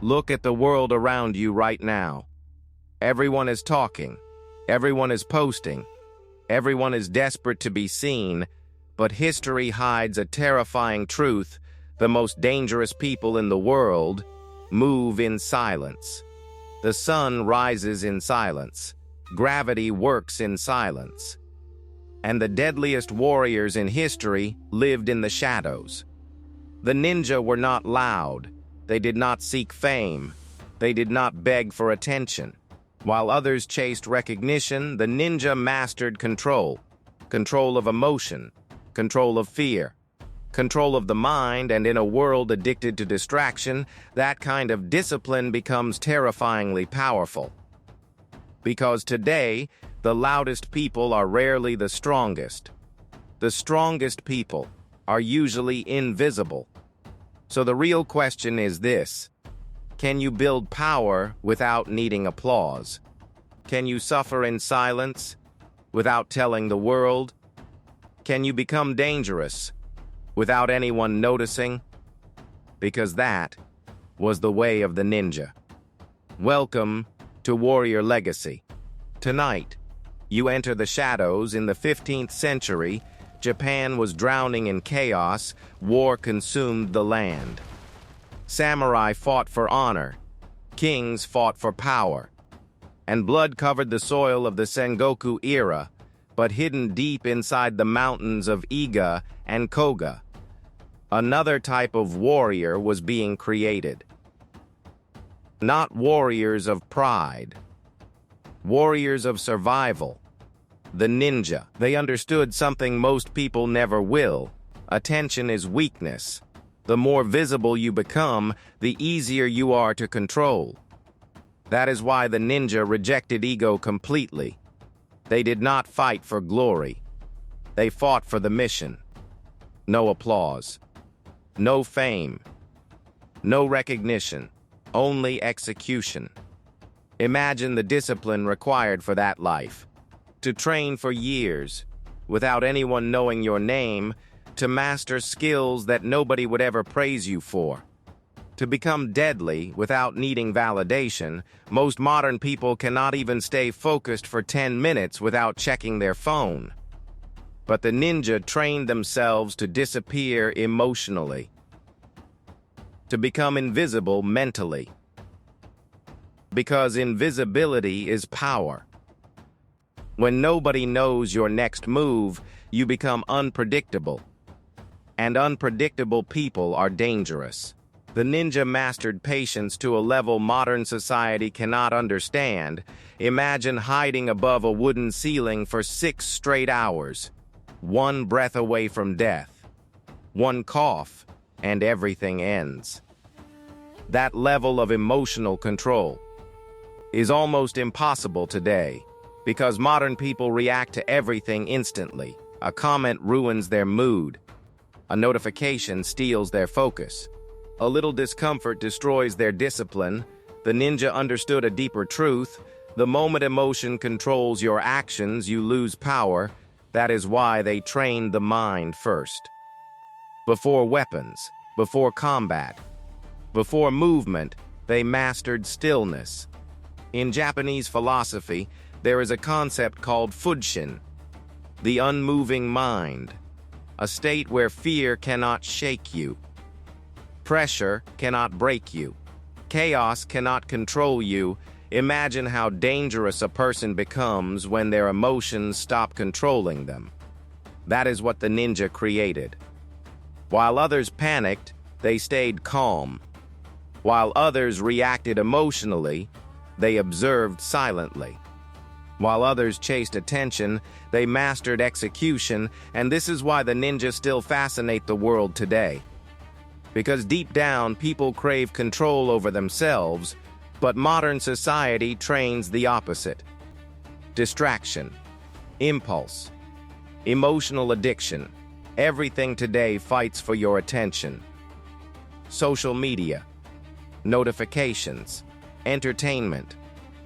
Look at the world around you right now. Everyone is talking. Everyone is posting. Everyone is desperate to be seen, but history hides a terrifying truth. The most dangerous people in the world move in silence. The sun rises in silence. Gravity works in silence. And the deadliest warriors in history lived in the shadows. The ninja were not loud. They did not seek fame. They did not beg for attention. While others chased recognition, the ninja mastered control. Control of emotion, control of fear, control of the mind, and in a world addicted to distraction, that kind of discipline becomes terrifyingly powerful. Because today, the loudest people are rarely the strongest. The strongest people are usually invisible. So the real question is this: can you build power without needing applause? Can you suffer in silence without telling the world? Can you become dangerous without anyone noticing? Because that was the way of the ninja. Welcome to Warrior Legacy. Tonight, you enter the shadows. In the 15th century, Japan was drowning in chaos. War consumed the land. Samurai fought for honor. Kings fought for power. And blood covered the soil of the Sengoku era, but hidden deep inside the mountains of Iga and Koga, another type of warrior was being created. Not warriors of pride. Warriors of survival. The ninja. They understood something most people never will. Attention is weakness. The more visible you become, the easier you are to control. That is why the ninja rejected ego completely. They did not fight for glory. They fought for the mission. No applause. No fame. No recognition. Only execution. Imagine the discipline required for that life. To train for years, without anyone knowing your name, to master skills that nobody would ever praise you for. To become deadly without needing validation. Most modern people cannot even stay focused for 10 minutes without checking their phone. But the ninja trained themselves to disappear emotionally, to become invisible mentally. Because invisibility is power. When nobody knows your next move, you become unpredictable. And unpredictable people are dangerous. The ninja mastered patience to a level modern society cannot understand. Imagine hiding above a wooden ceiling for 6 straight hours. One breath away from death. One cough, and everything ends. That level of emotional control is almost impossible today, because modern people react to everything instantly. A comment ruins their mood. A notification steals their focus. A little discomfort destroys their discipline. The ninja understood a deeper truth. The moment emotion controls your actions, you lose power. That is why they trained the mind first. Before weapons, before combat, before movement, they mastered stillness. In Japanese philosophy, there is a concept called Fudshin, the unmoving mind, a state where fear cannot shake you. Pressure cannot break you. Chaos cannot control you. Imagine how dangerous a person becomes when their emotions stop controlling them. That is what the ninja created. While others panicked, they stayed calm. While others reacted emotionally, they observed silently. While others chased attention, they mastered execution, and this is why the ninja still fascinate the world today. Because deep down, people crave control over themselves, but modern society trains the opposite. Distraction, impulse, emotional addiction. Everything today fights for your attention. Social media, notifications, entertainment,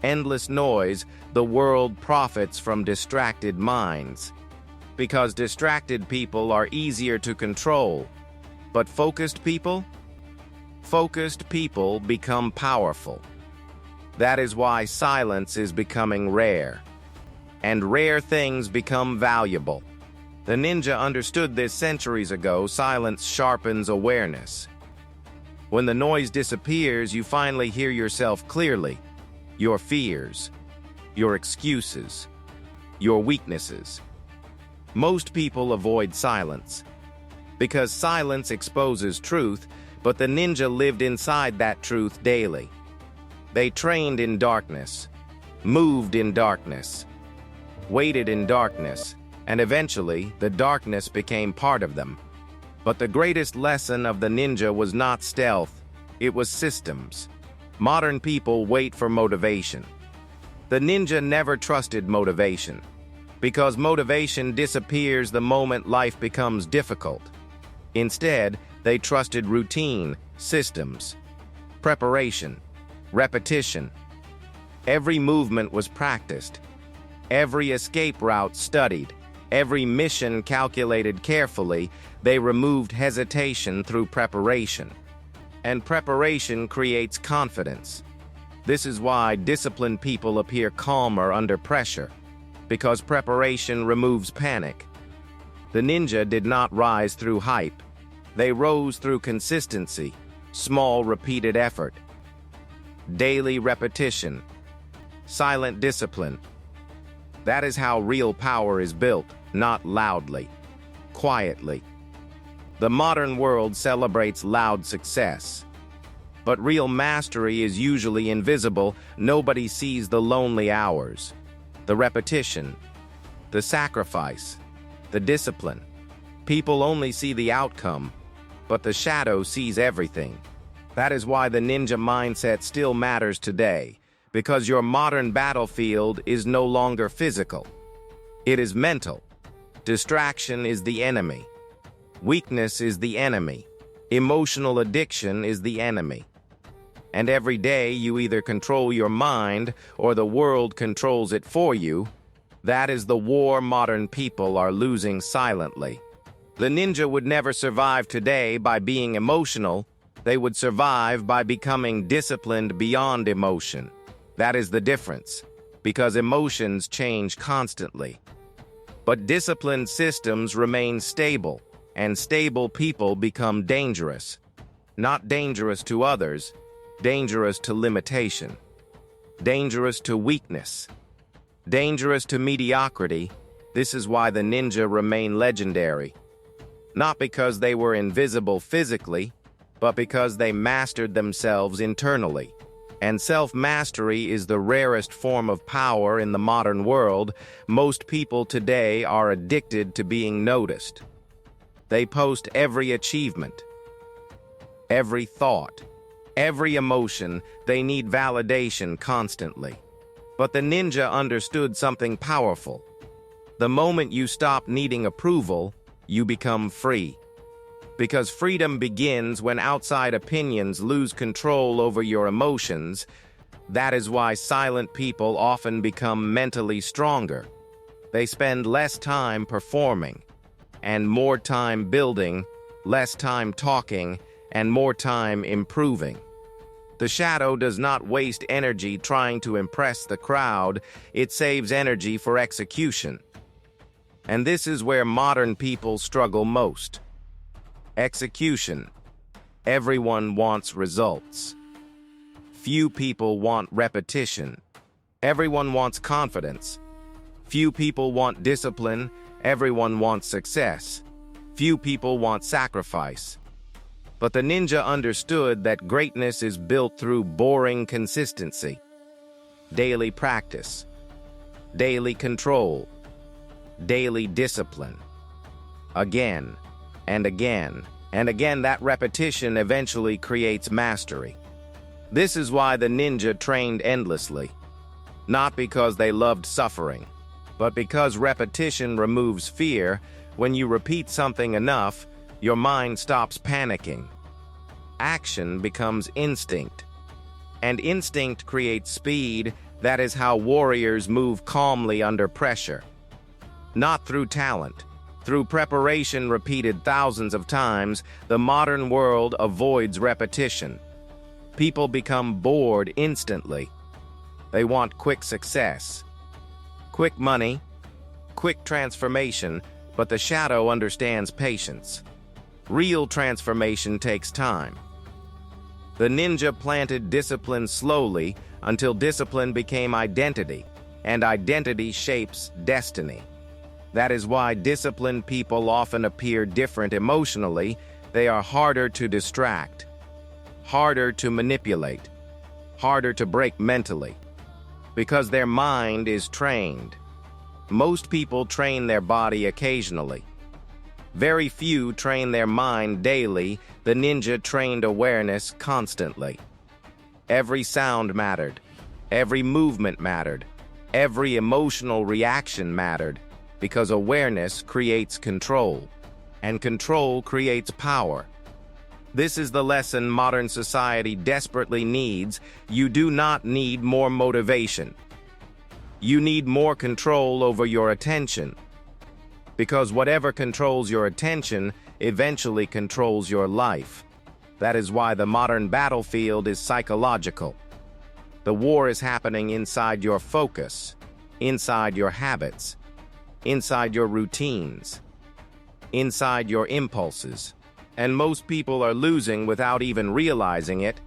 endless noise. The world profits from distracted minds. Because distracted people are easier to control, but focused people? Focused people become powerful. That is why silence is becoming rare, and rare things become valuable. The ninja understood this centuries ago. Silence sharpens awareness. When the noise disappears, you finally hear yourself clearly, your fears, your excuses, your weaknesses. Most people avoid silence because silence exposes truth, but the ninja lived inside that truth daily. They trained in darkness, moved in darkness, waited in darkness, and eventually the darkness became part of them. But the greatest lesson of the ninja was not stealth, it was systems. Modern people wait for motivation. The ninja never trusted motivation, because motivation disappears the moment life becomes difficult. Instead, they trusted routine, systems, preparation, repetition. Every movement was practiced, every escape route studied, every mission calculated carefully. They removed hesitation through preparation. And preparation creates confidence. This is why disciplined people appear calmer under pressure, because preparation removes panic. The ninja did not rise through hype. They rose through consistency, small repeated effort, daily repetition, silent discipline. That is how real power is built, not loudly, quietly. The modern world celebrates loud success, but real mastery is usually invisible. Nobody sees the lonely hours, the repetition, the sacrifice, the discipline. People only see the outcome, but the shadow sees everything. That is why the ninja mindset still matters today, because your modern battlefield is no longer physical. It is mental. Distraction is the enemy. Weakness is the enemy. Emotional addiction is the enemy. And every day you either control your mind or the world controls it for you. That is the war modern people are losing silently. The ninja would never survive today by being emotional. They would survive by becoming disciplined beyond emotion. That is the difference, because emotions change constantly. But disciplined systems remain stable, and stable people become dangerous. Not dangerous to others, dangerous to limitation, dangerous to weakness, dangerous to mediocrity. This is why the ninja remain legendary. Not because they were invisible physically, but because they mastered themselves internally. And self-mastery is the rarest form of power in the modern world. Most people today are addicted to being noticed. They post every achievement, every thought, every emotion. They need validation constantly. But the ninja understood something powerful. The moment you stop needing approval, you become free. Because freedom begins when outside opinions lose control over your emotions. That is why silent people often become mentally stronger. They spend less time performing, and more time building, less time talking, and more time improving. The shadow does not waste energy trying to impress the crowd. It saves energy for execution. And this is where modern people struggle most. Execution. Everyone wants results. Few people want repetition. Everyone wants confidence. Few people want discipline. Everyone wants success. Few people want sacrifice. But the ninja understood that greatness is built through boring consistency, daily practice, daily control, daily discipline. Again and again and again, that repetition eventually creates mastery. This is why the ninja trained endlessly, not because they loved suffering, but because repetition removes fear. When you repeat something enough, your mind stops panicking. Action becomes instinct, and instinct creates speed. That is how warriors move calmly under pressure. Not through talent, Through preparation repeated thousands of times, the modern world avoids repetition. People become bored instantly. They want quick success, quick money, quick transformation, but the shadow understands patience. Real transformation takes time. The ninja planted discipline slowly until discipline became identity, and identity shapes destiny. That is why disciplined people often appear different emotionally. They are harder to distract, harder to manipulate, harder to break mentally, because their mind is trained. Most people train their body occasionally. Very few train their mind daily. The ninja trained awareness constantly. Every sound mattered. Every movement mattered. Every emotional reaction mattered, because awareness creates control, and control creates power. This is the lesson modern society desperately needs. You do not need more motivation. You need more control over your attention. Because whatever controls your attention eventually controls your life. That is why the modern battlefield is psychological. The war is happening inside your focus, inside your habits, inside your routines, inside your impulses. And most people are losing without even realizing it.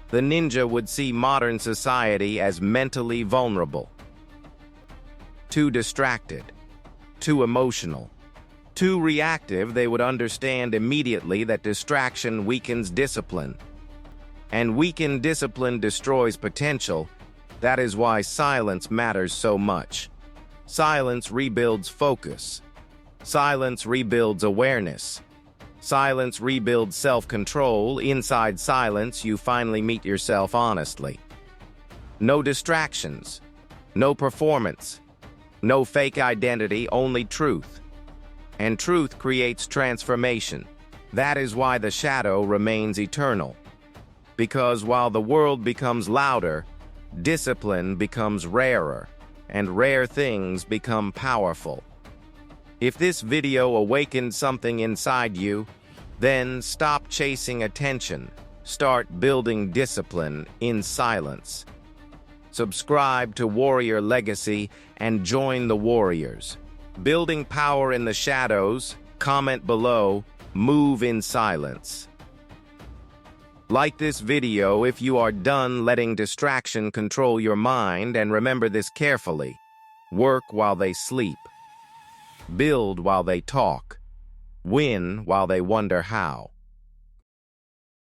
The ninja would see modern society as mentally vulnerable. Too distracted, too emotional, too reactive. They would understand immediately that distraction weakens discipline. And weakened discipline destroys potential. That is why silence matters so much. Silence rebuilds focus. Silence rebuilds awareness. Silence rebuilds self-control. Inside silence, you finally meet yourself honestly. No distractions, no performance, no fake identity, only truth. And truth creates transformation. That is why the shadow remains eternal. Because while the world becomes louder, discipline becomes rarer, and rare things become powerful. If this video awakened something inside you, then stop chasing attention. Start building discipline in silence. Subscribe to Warrior Legacy and join the warriors. Building power in the shadows. Comment below. Move in silence. Like this video if you are done letting distraction control your mind, and remember this carefully. Work while they sleep. Build while they talk. Win while they wonder how.